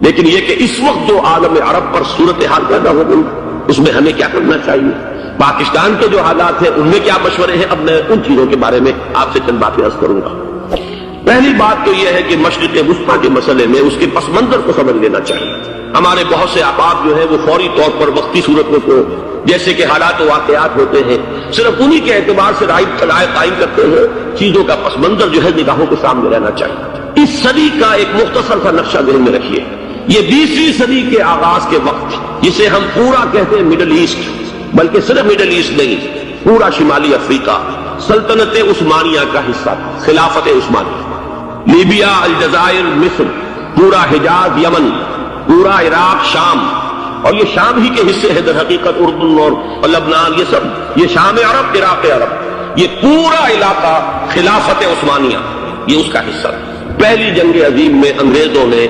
لیکن یہ کہ اس وقت جو عالم عرب پر صورتحال پیدا ہو گئی اس میں ہمیں کیا کرنا چاہیے، پاکستان کے جو حالات ہیں ان میں کیا مشورے ہیں، اب میں ان چیزوں کے بارے میں آپ سے چند باتیں عرض کروں گا۔ پہلی بات تو یہ ہے کہ مشرق وسطیٰ کے مسئلے میں اس کے پس منظر کو سمجھ لینا چاہیے۔ ہمارے بہت سے احباب جو ہیں وہ فوری طور پر وقتی صورتوں کو جیسے کہ حالات و واقعات ہوتے ہیں صرف انہی کے اعتبار سے رائے قائم کرتے ہیں، چیزوں کا پس منظر جو ہے نگاہوں کے سامنے رہنا چاہیے۔ اس صدی کا ایک مختصر سا نقشہ ذہن میں رکھیے، یہ 20ویں صدی کے آغاز کے وقت جسے ہم پورا کہتے ہیں مڈل ایسٹ، بلکہ صرف مڈل ایسٹ نہیں، پورا شمالی افریقہ سلطنت عثمانیہ کا حصہ تھا، خلافت عثمانیہ، لیبیا، الجزائر، مصر، پورا حجاز، یمن، پورا عراق، شام، اور یہ شام ہی کے حصے ہیں در حقیقت اردن اور لبنان، یہ سب یہ شام عرب، عراق عرب، یہ پورا علاقہ خلافت عثمانیہ یہ اس کا حصہ تھا۔ پہلی جنگ عظیم میں انگریزوں نے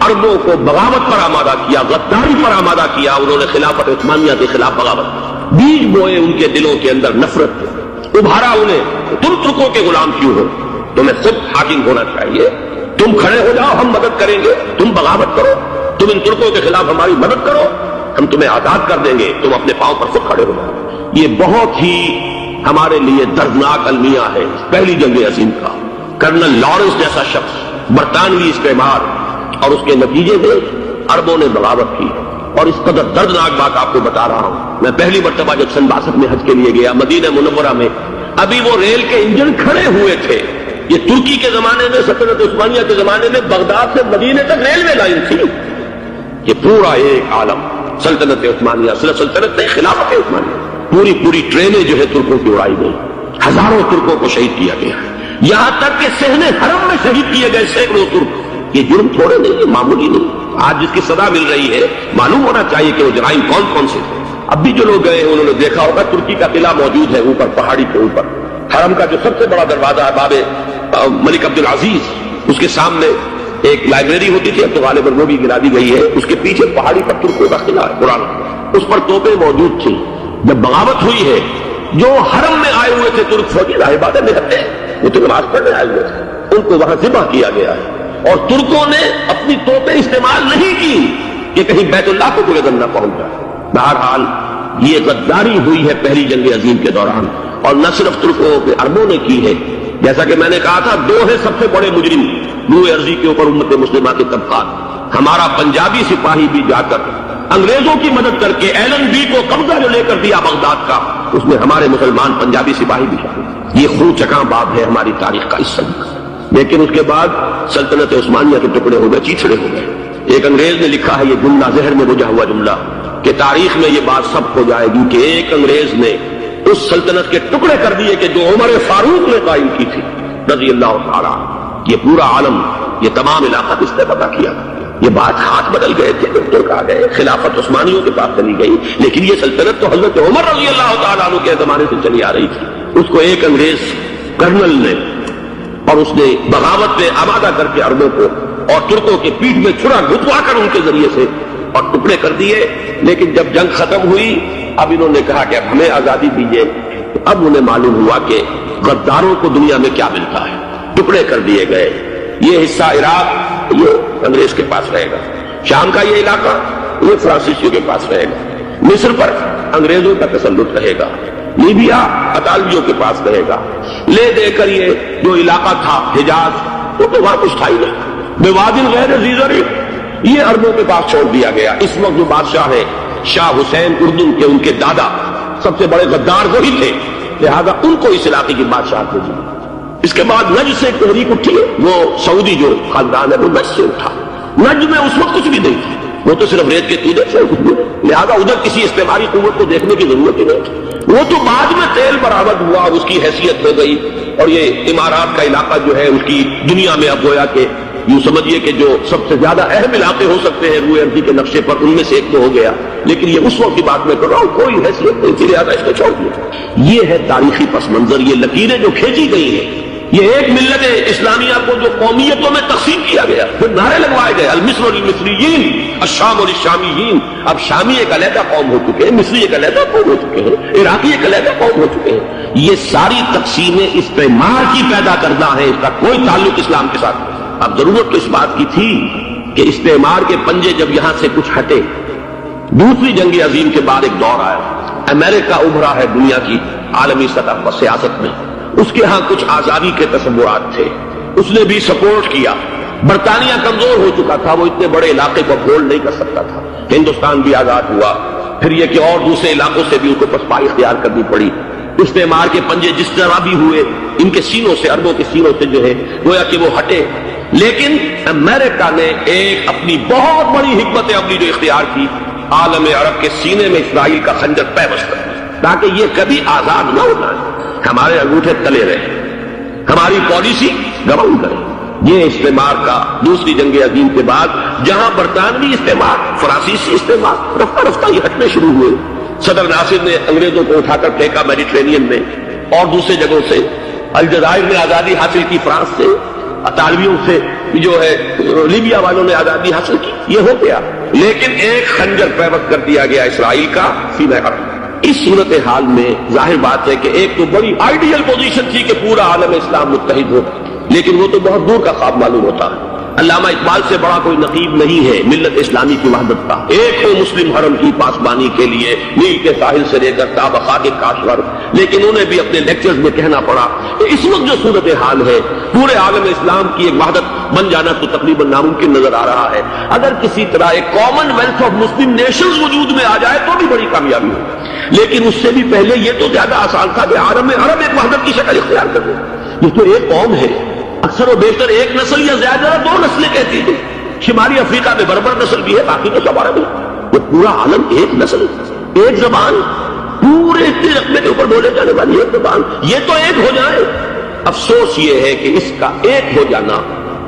عربوں کو بغاوت پر آمادہ کیا، غداری پر آمادہ کیا، انہوں نے خلافت عثمانیہ کے خلاف بغاوت، بیج بوئے ان کے دلوں کے اندر نفرت، ابھارا انہیں، تم ترکوں کے غلام کیوں ہو، تمہیں خود حاکم ہونا چاہیے، تم کھڑے ہو جاؤ ہم مدد کریں گے، تم بغاوت کرو، تم ان ترکوں کے خلاف ہماری مدد کرو، ہم تمہیں آزاد کر دیں گے، تم اپنے پاؤں پر خود کھڑے ہو جاؤ۔ یہ بہت ہی ہمارے لیے دردناک المیہ ہے پہلی جنگ عظیم کا۔ کرنل لارنس جیسا شخص برطانوی استعمار اور اس کے نتیجے میں عربوں نے بغاوت کی، اور اس قدر دردناک بات آپ کو بتا رہا ہوں، میں پہلی مرتبہ جب سن 62 میں حج کے لیے گیا مدینہ منورہ میں، ابھی وہ ریل کے انجن کھڑے ہوئے تھے۔ یہ ترکی کے زمانے میں، سلطنت عثمانیہ کے زمانے میں بغداد سے مدینے تک ریلوے لائن تھی۔ یہ پورا ایک عالم سلطنت عثمانیہ، سلطنت نہیں خلافت عثمانیہ، پوری ٹرینیں جو ہے ترکوں کی اڑائی گئی، ہزاروں ترکوں کو شہید کیا گیا، یہاں تک کہ صحن حرم میں شہید کیے گئے سینکڑوں ترک۔ یہ جرم تھوڑے نہیں، یہ معمولی نہیں، آج جس کی سزا مل رہی ہے معلوم ہونا چاہیے کہ وہ جرائم کون کون سے تھے۔ اب بھی جو لوگ گئے ہیں انہوں نے دیکھا ہوگا ترکی کا قلعہ موجود ہے اوپر پہاڑی کے اوپر، حرم کا جو سب سے بڑا دروازہ ہے باب ملک عبد العزیز، اس کے سامنے ایک لائبریری ہوتی تھی، اب تو غالباً وہ بھی گرا دی گئی ہے، اس کے پیچھے پہاڑی پر ترکوں کا قلعہ ہے پرانا، اس پر توپیں موجود تھیں۔ جب بغاوت ہوئی ہے جو حرم میں آئے ہوئے تھے ترک فوجی، ظاہر بات ہے نہتے وہ تو نماز پڑھنے آئے ہوئے تھے، ان کو وہاں ذبح کیا گیا ہے، اور ترکوں نے اپنی توپیں استعمال نہیں کی کہ کہیں بیت اللہ کو کوئی اذن نہ پہنچ جائے۔ بہرحال یہ غداری ہوئی ہے پہلی جنگ عظیم کے دوران، اور نہ صرف ترکوں کے عربوں نے کی ہے، جیسا کہ میں نے کہا تھا دو ہے سب سے بڑے مجرم روئے ارضی کے اوپر امت مسلمہ کے طبقات۔ ہمارا پنجابی سپاہی بھی جا کر انگریزوں کی مدد کر کے ایلن بی کو قبضہ جو لے کر دیا بغداد کا، اس میں ہمارے مسلمان پنجابی سپاہی بھی شامل۔ یہ خون چکاں باب ہے ہماری تاریخ کا اس صدی کا۔ لیکن اس کے بعد سلطنت عثمانیہ کے ٹکڑے ہو گئے، چیچڑے ہو گئے۔ ایک انگریز نے لکھا ہے، یہ جملہ ذہن میں رجا ہوا جملہ، کہ تاریخ میں یہ بات سب ہو جائے گی کہ ایک انگریز نے اس سلطنت کے ٹکڑے کر دیے کہ جو عمر فاروق نے قائم کی تھی رضی اللہ تعالیٰ۔ یہ پورا عالم، یہ تمام علاقہ کس نے پتہ کیا، یہ بات ہاتھ بدل گئے تھے، ترک آ گئے، خلافت عثمانیوں کے پاس چلی گئی، لیکن یہ سلطنت تو حضرت عمر رضی اللہ تعالیٰ عنہ کے زمانے سے چلی آ رہی تھی۔ اس کو ایک انگریز کرنل نے، اور اس نے بغاوت میں آمادہ کر کے عربوں کو اور ترکوں کے پیٹھ میں چھرا گھتوا کر ان کے ذریعے سے اور ٹکڑے کر دیے۔ لیکن جب جنگ ختم ہوئی اب انہوں نے کہا کہ اب ہمیں آزادی دیجیے، اب انہیں معلوم ہوا کہ غداروں کو دنیا میں کیا ملتا ہے، ٹکڑے کر دیے گئے۔ یہ حصہ عراق یہ انگریز کے پاس رہے گا، شام کا یہ علاقہ یہ فرانسیسیوں کے پاس رہے گا، مصر پر انگریزوں کا تسلط رہے گا، لیبیا اطالویوں کے پاس رہے گا، لے دے کر یہ جو علاقہ تھا حجاز وہ تو وہاں کچھ تھا ہی نہیں، بوادٍ غیر ذی زرع یہ عربوں کے پاس چھوڑ دیا گیا۔ اس وقت جو بادشاہ ہے شاہ حسین اردن کے، ان کے دادا سب سے بڑے غدار وہی تھے، لہذا ان کو اس علاقے کی بادشاہت دی۔ اس کے بعد نجد سے ایک تحریک اٹھی، وہ سعودی جو خاندان ہے وہ نجد سے اٹھا۔ نجد میں اس وقت کچھ بھی نہیں تھی، وہ تو صرف ریت کے تودے سے، لہذا ادھر کسی استعماری قوت کو دیکھنے کی ضرورت ہی نہیں، وہ تو بعد میں تیل برآمد ہوا اور اس کی حیثیت ہو گئی، اور یہ امارات کا علاقہ جو ہے اس کی دنیا میں اب گویا کہ یوں سمجھیے کہ جو سب سے زیادہ اہم علاقے ہو سکتے ہیں روئے ارضی کے نقشے پر ان میں سے ایک تو ہو گیا، لیکن یہ اس وقت کی بات میں کر رہا ہوں، کوئی حیثیت نہیں تھی، لہٰذا اس کو چھوڑ دیا۔ یہ ہے تاریخی پس منظر، یہ لکیریں جو کھینچی گئی ہیں، یہ ایک ملت اسلامیہ کو جو قومیتوں میں تقسیم کیا گیا، پھر نعرے لگوائے گئے المصر والمصریین، الشام والشامیین، اب شامی ایک علیحدہ قوم ہو چکے ہیں، مصری ایک علیحدہ قوم ہو چکے ہیں، عراقی ایک علیحدہ قوم ہو چکے ہیں۔ یہ ساری تقسیمیں استعمار کی پیدا کرنا ہے، اس کا کوئی تعلق اسلام کے ساتھ۔ اب ضرورت تو اس بات کی تھی کہ استعمار کے پنجے جب یہاں سے کچھ ہٹے، دوسری جنگ عظیم کے بعد ایک دور آیا، امریکہ ابھرا ہے دنیا کی عالمی سطح پر سیاست میں، اس کے ہاں کچھ آزادی کے تصورات تھے، اس نے بھی سپورٹ کیا۔ برطانیہ کمزور ہو چکا تھا، وہ اتنے بڑے علاقے کو ہولڈ نہیں کر سکتا تھا۔ ہندوستان بھی آزاد ہوا، پھر یہ کہ اور دوسرے علاقوں سے بھی ان کو پسپائی اختیار کرنی پڑی۔ استعمار کے پنجے جس طرح بھی ہوئے، ان کے سینوں سے، عربوں کے سینوں سے جو ہے گویا کہ وہ ہٹے، لیکن امریکہ نے ایک اپنی بہت بڑی حکمت عملی جو اختیار کی، عالم عرب کے سینے میں اسرائیل کا خنجر پیوست کر دیا تاکہ یہ کبھی آزاد نہ ہو جائے، ہمارے انگوٹھے تلے رہے، ہماری پالیسی گواہی کرے۔ یہ استعمار کا دوسری جنگ عظیم کے بعد جہاں برطانوی استعمار، فرانسیسی استعمار رفتہ رفتہ یہ ہٹنے شروع ہوئے، صدر ناصر نے انگریزوں کو اٹھا کر پھینکا میڈیٹرینین میں اور دوسرے جگہوں سے، الجزائر نے آزادی حاصل کی فرانس سے، اطالویوں سے جو ہے لیبیا والوں نے آزادی حاصل کی، یہ ہو گیا، لیکن ایک خنجر پیوست کر دیا گیا اسرائیل کا سینہ عرب۔ اس صورتحال میں ظاہر بات ہے کہ ایک تو بڑی آئیڈیل پوزیشن تھی کہ پورا عالم اسلام متحد ہو، لیکن وہ تو بہت دور کا خواب معلوم ہوتا ہے۔ علامہ اقبال سے بڑا کوئی نقیب نہیں ہے ملت اسلامی کی وحدت کا، ایک ہو مسلم حرم کی پاسبانی کے لیے نیل کے ساحل سے لے کر تاب خاک کاشغر، لیکن انہیں بھی اپنے لیکچرز میں کہنا پڑا کہ اس وقت جو صورتحال ہے پورے عالم اسلام کی ایک وحدت بن جانا تو تقریباً ناممکن نظر آ رہا ہے۔ اگر کسی طرح ایک common wealth of Muslim nations وجود میں آ جائے تو بھی بڑی کامیابی ہو، لیکن اس سے بھی پہلے یہ تو زیادہ آسان تھا کہ عالم عرب ایک وحدت کی شکل اختیار کر لے۔ یہ تو ایک قوم ہے، اکثر و بیشتر ایک نسل یا زیادہ دو نسلیں کہتی ہیں، شمالی افریقہ میں بربر نسل بھی ہے، باقی تو سب عرب ہے۔ وہ پورا عالم ایک نسل، ایک زبان، پورے اتنے رقبے کے اوپر بولے جانے والی ایک زبان، یہ تو ایک ہو جائے۔ افسوس یہ ہے کہ اس کا ایک ہو جانا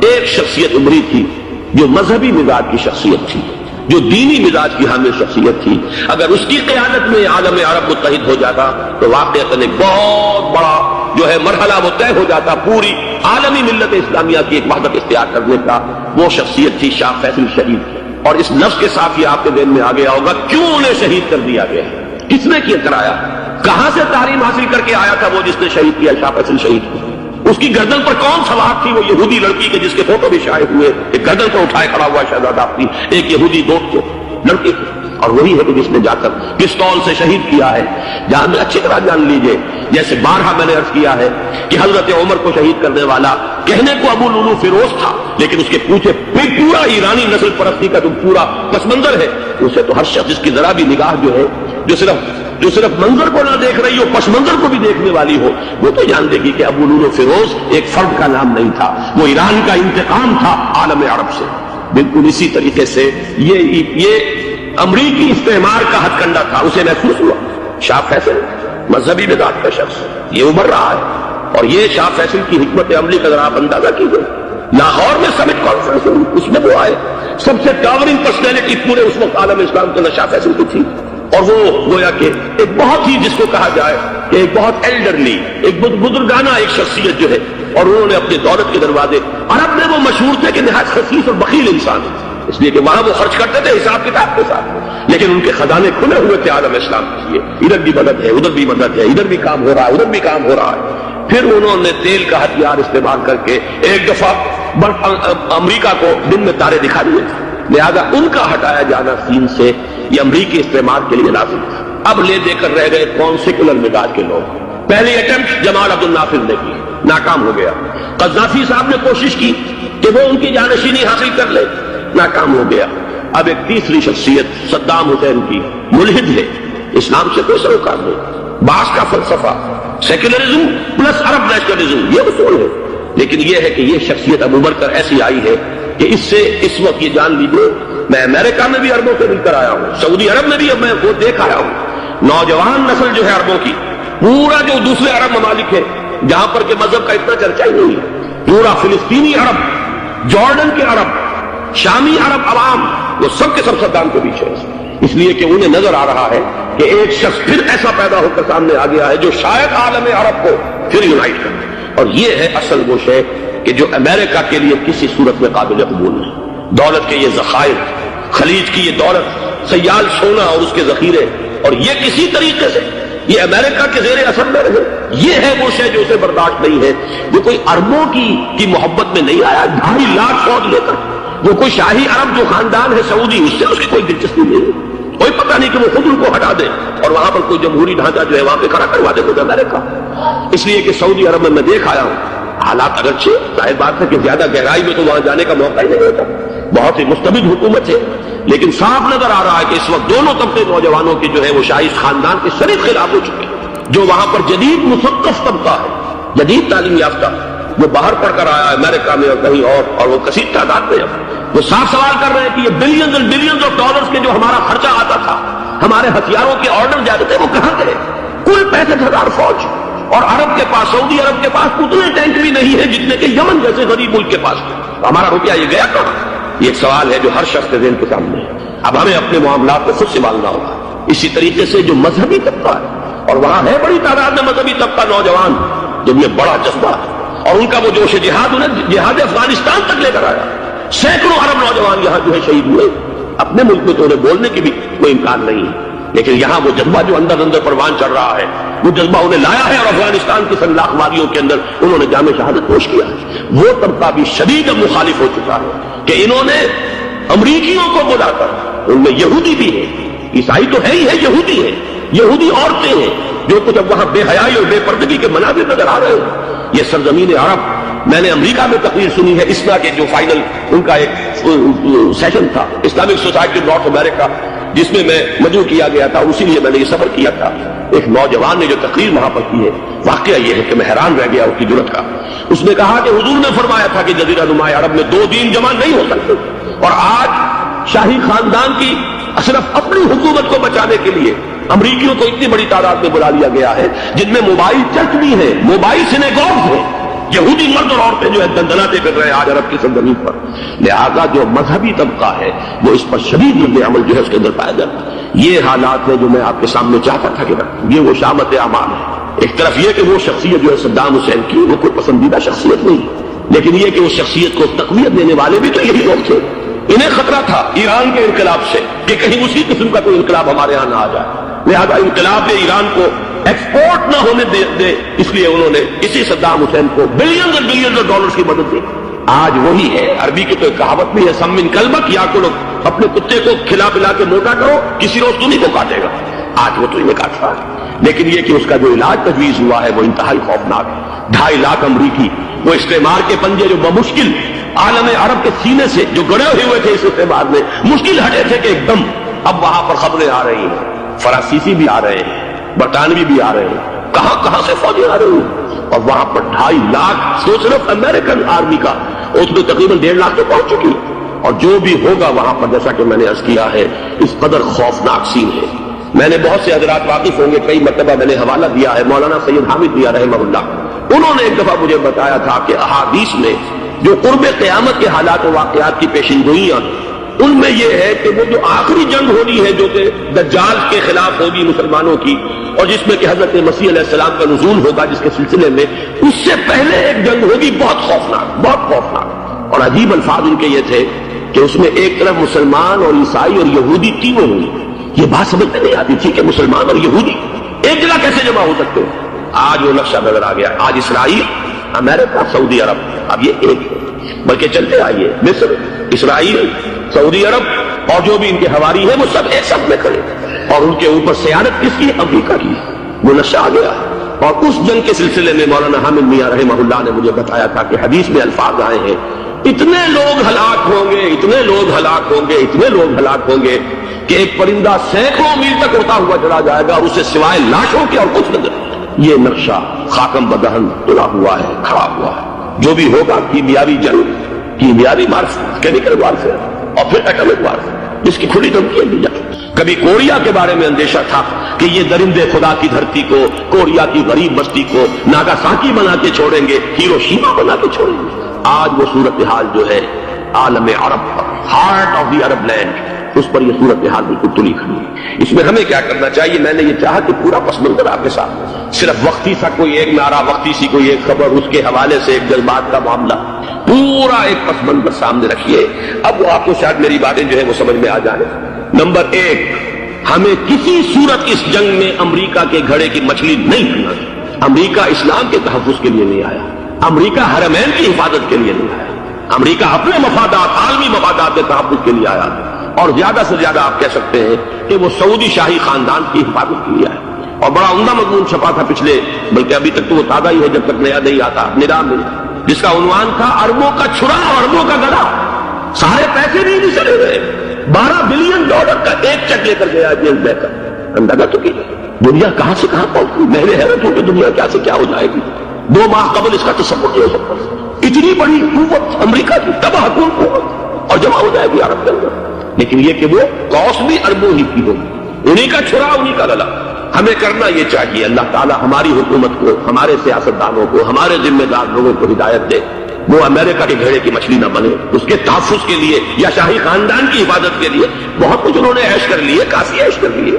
ایک شخصیت ابھری تھی جو مذہبی مزاج کی شخصیت تھی، جو دینی مزاج کی حامل شخصیت تھی، اگر اس کی قیادت میں عالم عرب متحد ہو جاتا تو واقعتاً ایک بہت بڑا جو ہے مرحلہ وہ طے ہو جاتا پوری عالمی ملت اسلامیہ کی ایک وحدت اختیار کرنے کا۔ وہ شخصیت تھی شاہ فیصل شہید، اور اس لفظ کے ساتھ یہ آپ کے ذہن میں آ گیا ہوگا کیوں انہیں شہید کر دیا گیا، کس نے کیا کرایا، کہاں سے تعلیم حاصل کر کے آیا تھا وہ جس نے شہید کیا شاہ فیصل شہید کو، اس کی گردن پر کون سوار تھی، وہ یہودی لڑکی کے جس کے فوٹو بھی شائع ہوئے، ایک گردن پر اٹھائے کھڑا ہوا شہزادہ اپنی ایک یہودی دوست لڑکی، اور وہی ہے کہ جس نے جا کر پستول سے شہید کیا ہے۔ جہاں میں اچھی طرح جان لیجئے، جیسے بارہا میں نے عرض کیا ہے کہ حضرت عمر کو شہید کرنے والا کہنے کو ابو لولو فیروز تھا، لیکن اس کے پیچھے پورا ایرانی نسل پرستی کا جو پورا پس منظر ہے، اسے تو ہر شخص جس کی ذرا بھی نگاہ جو ہے جو صرف منظر کو نہ دیکھ رہی ہو، پس منظر کو بھی دیکھنے والی ہو، وہ تو جان دے گی کہ ابو لولو فیروز ایک فرد کا نام نہیں تھا، وہ ایران کا انتقام تھا عالم عرب سے۔ بالکل اسی طریقے سے یہ امریکی استعمار کا ہتھ کنڈا تھا، اسے محسوس ہوا۔ شاہ فیصل مذہبی مزاج کا شخص یہ ابھر رہا ہے، اور یہ شاہ فیصل کی حکمت عملی کا ذرا آپ اندازہ کیجیے۔ لاہور میں سمٹ کانفرنس ہوئی، اس میں وہ آئے، سب سے ٹاورنگ پرسنالٹی پورے اس وقت عالم اسلام کے اندر شاہ فیصل کی تھی، اور وہ گویا کہ ایک بہت ہی جس کو کہا جائے کہ ایک بہت ایلڈرلی، ایک بزرگانہ ایک شخصیت جو ہے، اور انہوں نے اپنے دولت کے دروازے، عرب میں وہ مشہور تھے کہ نہایت خسیس اور بخیل انسان، اس لیے کہ وہاں وہ خرچ کرتے تھے حساب کتاب کے ساتھ، لیکن ان کے خزانے کھلے ہوئے تھے عالم اسلام کے لیے، ادھر بھی مدد ہے، ادھر بھی مدد ہے، ادھر بھی کام ہو رہا ہے، ادھر بھی کام ہو رہا ہے۔ پھر انہوں نے تیل کا ہتھیار استعمال کر کے ایک دفعہ امریکہ کو دن میں تارے دکھا دیے، لہذا ان کا ہٹایا جانا سین سے یہ امریکی استعمار کے لیے لازم تھا۔ اب لے دے کر رہ گئے کون سیکولر مزاج کے لوگ۔ پہلی اٹمپٹ جمال عبد النافذ نے کی، ناکام ہو گیا۔ قذافی صاحب نے کوشش کی کہ وہ ان کی جانشینی حاصل کر لے، ناکام ہو گیا۔ اب ایک تیسری شخصیت صدام حسین کی، ملحد ہے، اسلام سے کوئی سروکار نہیں، باس کا فلسفہ، سیکولرزم پلس عرب نیشنلزم، یہ اصول ہے، لیکن یہ ہے کہ یہ شخصیت اب ابھر کر ایسی آئی ہے کہ اس سے اس وقت یہ جان لیجیے، میں امریکہ میں بھی عربوں سے مل کر آیا ہوں، سعودی عرب میں بھی اب میں وہ دیکھ آیا ہوں، نوجوان نسل جو ہے عربوں کی، پورا جو دوسرے عرب ممالک ہے جہاں پر کہ مذہب کا اتنا چرچا ہی نہیں ہے، پورا فلسطینی عرب، جارڈن کے عرب، شامی عرب عوام، وہ سب کے سب صدام کے پیچھے ہے، اس لیے کہ انہیں نظر آ رہا ہے کہ ایک شخص پھر ایسا پیدا ہو کر سامنے آ گیا ہے جو شاید عالم عرب کو پھر یونائٹ کرے، اور یہ ہے اصل وہ شے کہ جو امریکہ کے لیے کسی صورت میں قابل قبول نہیں۔ دولت کے یہ ذخائر، خلیج کی یہ دولت، سیال سونا اور اس کے ذخیرے، اور یہ کسی طریقے سے یہ امریکہ کے زیر اثر میں رہے، یہ ہے وہ شے جو اسے برداشت نہیں ہے۔ جو کوئی اربوں کی محبت میں نہیں آیا، 2.5 لاکھ فوج لے کر وہ کوئی شاہی عرب جو خاندان ہے سعودی، اس سے اس کی کوئی دلچسپی نہیں، کوئی پتہ نہیں کہ وہ خود ان کو ہٹا دے اور وہاں پر کوئی جمہوری ڈھانچہ جو ہے وہاں پہ کھڑا کروا دے خود امریکہ۔ اس لیے کہ سعودی عرب میں دیکھ آیا ہوں حالات اگرچہ ظاہر بات ہے کہ زیادہ گہرائی میں تو وہاں جانے کا موقع ہی نہیں ہوتا، بہت ہی مستبد حکومت ہے، لیکن صاف نظر آ رہا ہے کہ اس وقت دونوں طبقے نوجوانوں کی جو ہے وہ شاہی خاندان کے شدید خلاف ہو چکے ہیں۔ جو وہاں پر جدید مثقف طبقہ ہے، جدید تعلیم یافتہ، جو باہر پڑھ کر آیا ہے امریکہ میں اور کہیں اور وہ کثیر تعداد میں ہے، وہ صاف سوال کر رہے ہیں کہ یہ billions and billions of dollars کے جو ہمارا خرچہ آتا تھا، ہمارے ہتھیاروں کے آرڈر جاتے تھے، وہ کہاں گئے؟ کل 65,000 فوج، اور عرب کے پاس، سعودی عرب کے پاس اتنے ٹینک بھی نہیں ہے جتنے کہ یمن جیسے غریب ملک کے پاس ہے۔ ہمارا روپیہ یہ گیا کہاں؟ یہ ایک سوال ہے جو ہر شخص کے ذہن کے سامنے ہے۔ اب ہمیں اپنے معاملات کو خود سنبھالنا ہوگا۔ اسی طریقے سے جو مذہبی طبقہ ہے، اور وہاں ہے بڑی تعداد میں مذہبی طبقہ نوجوان جب یہ بڑا جذبہ ہے، اور ان کا وہ جوش جہاد انہیں جہاد افغانستان تک لے کر آیا، سینکڑوں عرب نوجوان یہاں جو ہے شہید ہوئے، اپنے ملک میں تو انہیں بولنے کی بھی کوئی امکان نہیں ہے، لیکن یہاں وہ جذبہ جو اندر اندر پروان چڑھ رہا ہے، وہ جذبہ انہیں لایا ہے اور افغانستان کی سنلاخ واریوں کے اندر انہوں نے جامع شہادت پیش کیا ہے۔ وہ طبقہ بھی شدید مخالف ہو چکا ہے کہ انہوں نے امریکیوں کو بلا کر، ان میں یہودی بھی ہے، عیسائی تو ہے ہی ہے، یہودی ہے، یہودی عورتیں ہیں جو کچھ اب وہاں بے حیائی اور بے پردگی کے مناظر نظر آ رہے ہیں۔ یہ سرزمین عرب، میں نے امریکہ میں تقریر سنی ہے اسنا کے جو فائنل ان کا ایک سیشن تھا اسلامک سوسائٹی نارتھ امریکہ، جس میں میں مدعو کیا گیا تھا، اسی لیے میں نے یہ سفر کیا تھا۔ ایک نوجوان نے جو تقریر وہاں پر کی ہے، واقعہ یہ ہے کہ میں حیران رہ گیا اس کی جرأت کا۔ اس نے کہا کہ حضور نے فرمایا تھا کہ جزیرہ نما عرب میں 2 دین جمع نہیں ہو سکتے، اور آج شاہی خاندان کی صرف اپنی حکومت کو بچانے کے لیے امریکیوں کو اتنی بڑی تعداد میں بلا لیا گیا ہے، جن میں موبائل چرچ بھی ہے، موبائل سینیگوگز ہیں، یہودی مرد اور عورتیں جو ہے دندناتے پھر رہے ہیں آج عرب کی سرزمین پر۔ لہذا جو مذہبی طبقہ ہے وہ اس پر شدید رد عمل جو ہے اس کے اندر پایا جاتا ہے۔ یہ حالات ہیں جو میں آپ کے سامنے چاہتا تھا کہ یہ وہ شامت اعمال ہے۔ ایک طرف یہ کہ وہ شخصیت جو ہے صدام حسین کی، وہ کوئی پسندیدہ شخصیت نہیں، لیکن یہ کہ اس شخصیت کو تقویت دینے والے بھی تو یہی لوگ تھے۔ انہیں خطرہ تھا ایران کے انقلاب سے کہ کہیں اسی قسم کا کوئی انقلاب ہمارے ہاں نہ آ جائے، لہذا انقلاب ایران کو ایکسپورٹ نہ ہونے دے، اس لیے انہوں نے اسی صدام حسین کو بلینز اور بلینز آف ڈالرز کی مدد دی۔ آج وہی ہے، عربی کی تو ایک کہاوت بھی ہے، سم من کلبک یا کو اپنے کتے کو کھلا پلا کے موٹا کرو، کسی روز تمہیں کو کاٹے گا۔ آج وہ تو انہیں کاٹ رہا ہے، لیکن یہ کہ اس کا جو علاج تجویز ہوا ہے وہ انتہائی خوفناک ہے۔ 2.5 لاکھ امریکی وہ استعمار کے پنجے جو بمشکل عالم عرب کے سینے سے جو گڑے ہوئے تھے اس استعمار میں مشکل ہٹے تھے کہ ایک دم اب وہاں پر خبریں آ رہی ہیں، فرانسیسی بھی آ رہے ہیں، برطانوی بھی آ رہے ہیں، کہاں کہاں سے فوجیں آ رہی ہیں، اور وہاں پر 2.5 لاکھ تو صرف امریکن آرمی کا، اس میں تقریباً 1.5 لاکھ تو پہنچ چکی، اور جو بھی ہوگا وہاں پر جیسا کہ میں نے عرض کیا ہے اس قدر خوفناک سین ہے۔ میں نے بہت سے حضرات واقف ہوں گے، کئی مرتبہ میں نے حوالہ دیا ہے مولانا سید حامد دیا رحمہ اللہ، انہوں نے ایک دفعہ مجھے بتایا تھا کہ احادیث میں جو قرب قیامت کے حالات و واقعات کی پیشین گوئیاں ان میں یہ ہے کہ وہ جو آخری جنگ ہونی ہے جو کہ دجال کے خلاف ہوگی مسلمانوں کی، اور جس میں کہ حضرت مسیح علیہ السلام کا نزول ہوگا جس کے سلسلے میں اس سے پہلے ایک جنگ ہوگی بہت خوفناک، بہت خوفناک، اور عجیب الفاظ ان کے یہ تھے کہ اس میں ایک طرف مسلمان اور عیسائی اور یہودی تینوں ہوں گے۔ یہ بات سمجھ میں نہیں آتی تھی کہ مسلمان اور یہودی ایک جگہ کیسے جمع ہو سکتے ہیں۔ آج وہ نقشہ نظر آ گیا، آج اسرائیل، امریکہ، سعودی عرب اب یہ ایک ہے، بلکہ چلتے آئیے مصر، اسرائیل، سعودی عرب اور جو بھی ان کے حواری ہیں وہ سب ایک ساتھ میں کھڑے، اور ان کے اوپر سیادت کس کی؟ امریکہ کی۔ وہ نقشہ آ گیا، اور اس جنگ کے سلسلے میں مولانا حامد میاں رحمہ اللہ نے مجھے بتایا تھا کہ حدیث میں الفاظ آئے ہیں اتنے لوگ ہلاک ہوں گے، اتنے لوگ ہلاک ہوں گے، اتنے لوگ ہلاک ہوں گے کہ ایک پرندہ سینکڑوں میل تک اڑتا ہوا چلا جائے گا، اسے سوائے لاشوں کے اور کچھ نظر۔ یہ نقشہ خاکم بدہن تلا ہوا ہے، کھڑا ہوا ہے۔ جو بھی ہوگا کیمیاوی جنگ، کیمیاوی وارفیئر، کیمیکل وارفیئر، اور پھر ایٹمک وارفیئر، جس کی کھلی دھمکیاں دی جائیں۔ کبھی کوریا کے بارے میں اندیشہ تھا کہ یہ درندے خدا کی دھرتی کو، کوریا کی غریب بستی کو ناگاساکی بنا کے چھوڑیں گے، ہیروشیما بنا کے چھوڑیں گے۔ آج وہ صورتحال جو ہے عالم عرب پر، heart of the Arab land, اس پر یہ صورتحال بالکل تلی کھڑی ہے۔ اس میں ہمیں کیا کرنا چاہیے؟ میں نے یہ چاہا کہ پورا پس منظر آپ کے ساتھ، صرف وقتی سا کوئی ایک نعرہ، وقتی سی کوئی ایک خبر، اس کے حوالے سے ایک جذبات کا معاملہ، پورا ایک پس منظر سامنے رکھیے۔ اب وہ آپ کو شاید میری باتیں جو ہے وہ سمجھ میں آ جائیں۔ نمبر 1، ہمیں کسی صورت اس جنگ میں امریکہ کے گھڑے کی مچھلی نہیں بننا۔ امریکہ اسلام کے تحفظ کے لیے نہیں آیا، امریکہ حرمین کی حفاظت کے لیے نہیں آیا، امریکہ اپنے مفادات، عالمی مفادات کے تحفظ کے لیے آیا ہے، اور زیادہ سے زیادہ آپ کہہ سکتے ہیں کہ وہ سعودی شاہی خاندان کی حفاظت کے لیے آیا، اور بڑا عمدہ مضمون چھپا تھا پچھلے، بلکہ ابھی تک تو وہ تازہ ہی ہے جب تک نیا نہیں آتا، نظام میں، جس کا عنوان تھا اربوں کا چھڑا اور اربوں کا گڑا۔ سارے پیسے بھی نہیں چلے گئے، $12 بلین کا ایک چیک لے کر گیا جیمز بیکر۔ اندازہ تو کیجیے دنیا کہاں سے کہاں پہنچ گئی۔ میں نے حیرت ہوں کہ دنیا کیا سے کیا ہو جائے گی۔ 2 ماہ قبل اس کا تصور نہیں ہو سکتا، اتنی بڑی قوت امریکہ کی، تباہ کن قوت، اور جمع ہو جائے گی عرب کے اندر۔ لیکن یہ کہ وہ کاس بھی اربوں ہی کی ہوگی، انہی کا چھڑا انہی کا گلا۔ ہمیں کرنا یہ چاہیے، اللہ تعالیٰ ہماری حکومت کو، ہمارے سیاستدانوں کو، ہمارے ذمہ دار لوگوں کو ہدایت دے، وہ امریکہ کے گھیڑے کی مچھلی نہ بنے۔ اس کے تحفظ کے لیے یا شاہی خاندان کی حفاظت کے لیے بہت کچھ انہوں نے عیش کر لیے، کافی عیش کر لیے۔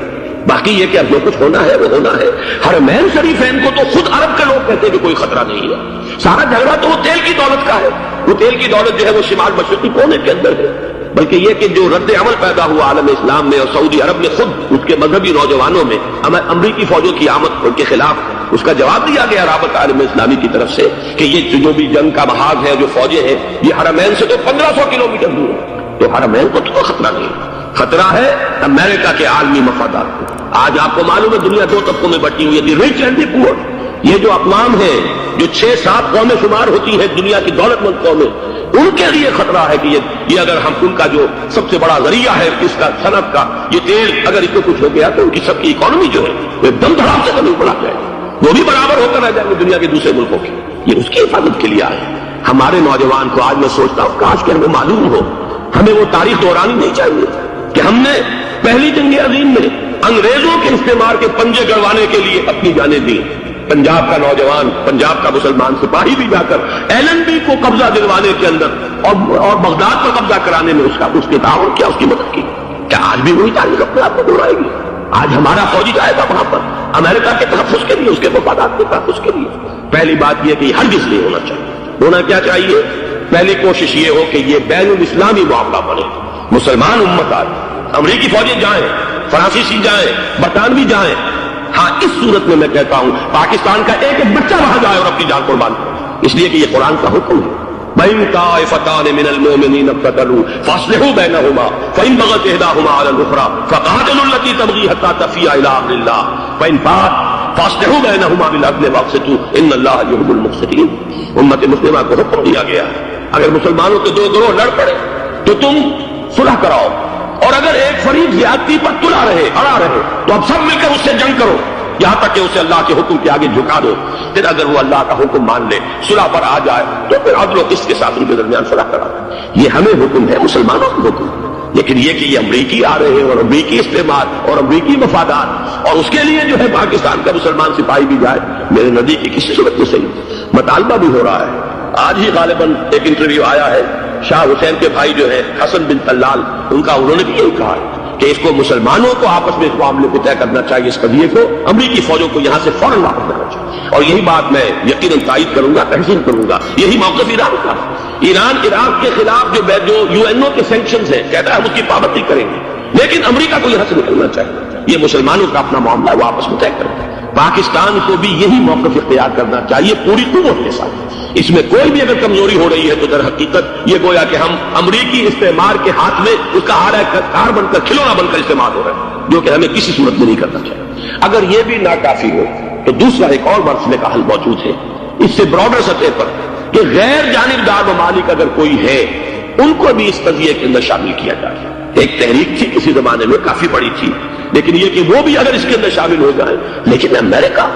باقی یہ کہ اب جو کچھ ہونا ہے وہ ہونا ہے۔ حرمین شریفین کو تو خود عرب کے لوگ کہتے ہیں کہ کوئی خطرہ نہیں ہے۔ سارا جھگڑا تو وہ تیل کی دولت کا ہے، وہ تیل کی دولت جو ہے وہ شمال مشرقی کونے کے اندر ہے۔ بلکہ یہ کہ جو رد عمل پیدا ہوا عالم اسلام میں اور سعودی عرب میں خود اس کے مذہبی نوجوانوں میں امریکی فوجوں کی آمد کے خلاف اس کا جواب دیا گیا رابطہ عالم اسلامی کی طرف سے کہ یہ جو بھی جنگ کا محاذ ہے، جو فوجیں ہیں، یہ حرمین سے تو 1500 کلومیٹر دور ہے، تو حرمین کو تو کوئی خطرہ نہیں۔ خطرہ ہے امریکہ کے عالمی مفادات کو۔ آج آپ کو معلوم ہے دنیا 2 طبقوں میں بٹی ہوئی ہے، دی رچ اینڈ دی پور۔ یہ جو اقوام ہیں، جو 6-7 قومیں شمار ہوتی ہیں دنیا کی دولت مند قومیں، ان کے لیے خطرہ ہے کہ یہ اگر ہم ان کا جو سب سے بڑا ذریعہ ہے اس کا صنعت کا یہ تیل، اگر اس کو کچھ ہو گیا تو ان کی سب کی اکانومی جو ہے وہ ایک دم دھڑام سے زمین پر آ جائے گی، وہ بھی برابر ہو کر رہ جائیں گے دنیا کے دوسرے ملکوں کی۔ یہ اس کی حفاظت کے لیے آئے۔ ہمارے نوجوان کو آج میں سوچتا ہوں کاش کہ ہمیں معلوم ہو، ہمیں وہ تاریخ دہرانی نہیں چاہیے کہ ہم نے پہلی جنگ عظیم میں انگریزوں کے استعمار کے پنجے گڑوانے کے لیے اپنی جانیں دی۔ پنجاب کا نوجوان، پنجاب کا مسلمان سپاہی بھی جا کر ایلن بی کو قبضہ دلوانے کے اندر اور بغداد پر قبضہ کرانے میں اس کے تعاون کیا، اس کی مدد کی۔ کیا آج بھی وہی تاریخ اپنے آپ کو دہرائے گی؟ آج ہمارا فوجی جائے گا وہاں پر امریکہ کے تحفظ کے لیے، اس کے مفادات کے تحفظ کے لیے۔ پہلی بات یہ کہ ہرگز نہیں ہونا چاہیے۔ ہونا کیا چاہیے؟ پہلی کوشش یہ ہو کہ یہ بین الاسلامی معاملہ بنے، مسلمان امت آئے، امریکی فوجی جائیں، فرانسیسی جائیں، برطانوی جائیں۔ ہاں اس صورت میں کہتا ہوں پاکستان کا ایک بچہ وہاں جائے اور اپنی جان قربان کرے، اس لیے کہ یہ قرآن کا حکم ہے۔ بَإِن طَائِفَتَانِ مِنَ الْمُؤْمِنِينَ اقْتَتَلُوا فَأَصْلِحُوا بَيْنَهُمَا فَإِن بَغَتْ إِحْدَاهُمَا عَلَى الْأُخْرَىٰ فَقَاتِلُوا الَّتِي تَبْغِي حَتَّىٰ تَفِيءَ إِلَىٰ أَمْرِ اللَّهِ فَإِن فَاءَتْ فَأَصْلِحُوا بَيْنَهُمَا بِالْعَدْلِ وَأَقْسِطُوا إِنَّ اللَّهَ يُحِبُّ الْمُقْسِطِينَ۔ امت مسلمہ کو حکم دیا گیا اگر مسلمانوں کے 2 گروہ لڑ پڑے تو تم صلح کراؤ، اور اگر ایک فریق زیادتی پر تلا رہے، اڑا رہے، تو اب سب مل کر اس سے جنگ کرو یہاں تک کہ اسے اللہ کے حکم کے آگے جھکا دو۔ پھر اگر وہ اللہ کا حکم مان لے، صلح پر آ جائے، تو پھر عدل و قسط کے ساتھ ان کے درمیان صلح کرا دے۔ یہ ہمیں حکم ہے، مسلمانوں کو حکم۔ لیکن یہ کہ یہ امریکی آ رہے ہیں اور امریکی استعمال اور امریکی مفادات، اور اس کے لیے جو ہے پاکستان کا مسلمان سپاہی بھی جائے، میرے نزدیک کی کسی صورت میں صحیح۔ مطالبہ بھی ہو رہا ہے، آج ہی غالباً ایک انٹرویو آیا ہے، شاہ حسین کے بھائی جو ہے حسن بن طلال، ان کا انہوں نے بھی یہی کہا ہے کہ اس کو مسلمانوں کو آپس میں اس معاملے کو طے کرنا چاہیے، اس قضیے کو امریکی فوجوں کو یہاں سے فوراً واپس لانا چاہیے۔ اور یہی بات میں یقیناً تائید کروں گا، تحسین کروں گا، یہی موقف ایران کا۔ ایران عراق کے خلاف جو UN کے سینکشنز ہیں، کہتا ہے ہم اس کی پابندی کریں گے، لیکن امریکہ کو یہاں سے نکلنا چاہیے۔ یہ مسلمانوں کا اپنا معاملہ ہے، وہ آپس میں طے کریں۔ پاکستان کو بھی یہی موقف اختیار کرنا چاہیے پوری قوت کے ساتھ۔ اس میں کوئی بھی اگر کمزوری ہو رہی ہے تو در حقیقت یہ گویا کہ ہم امریکی استعمار کے ہاتھ میں اس کا کار بن کر، کھلونا بن کر استعمال ہو رہا ہے، جو کہ ہمیں کسی صورت میں نہیں کرنا چاہیے۔ اگر یہ بھی ناکافی ہو تو دوسرا ایک اور مسئلے کا حل موجود ہے اس سے براڈر سطح پر، کہ غیر جانبدار ممالک اگر کوئی ہے ان کو بھی اس قضیے کے اندر شامل کیا جائے۔ ایک تحریک تھی کسی زمانے میں، کافی بڑی تھی، لیکن یہ کہ وہ بھی اگر اس کے اندر شامل ہو جائیں، لیکن امریکہ،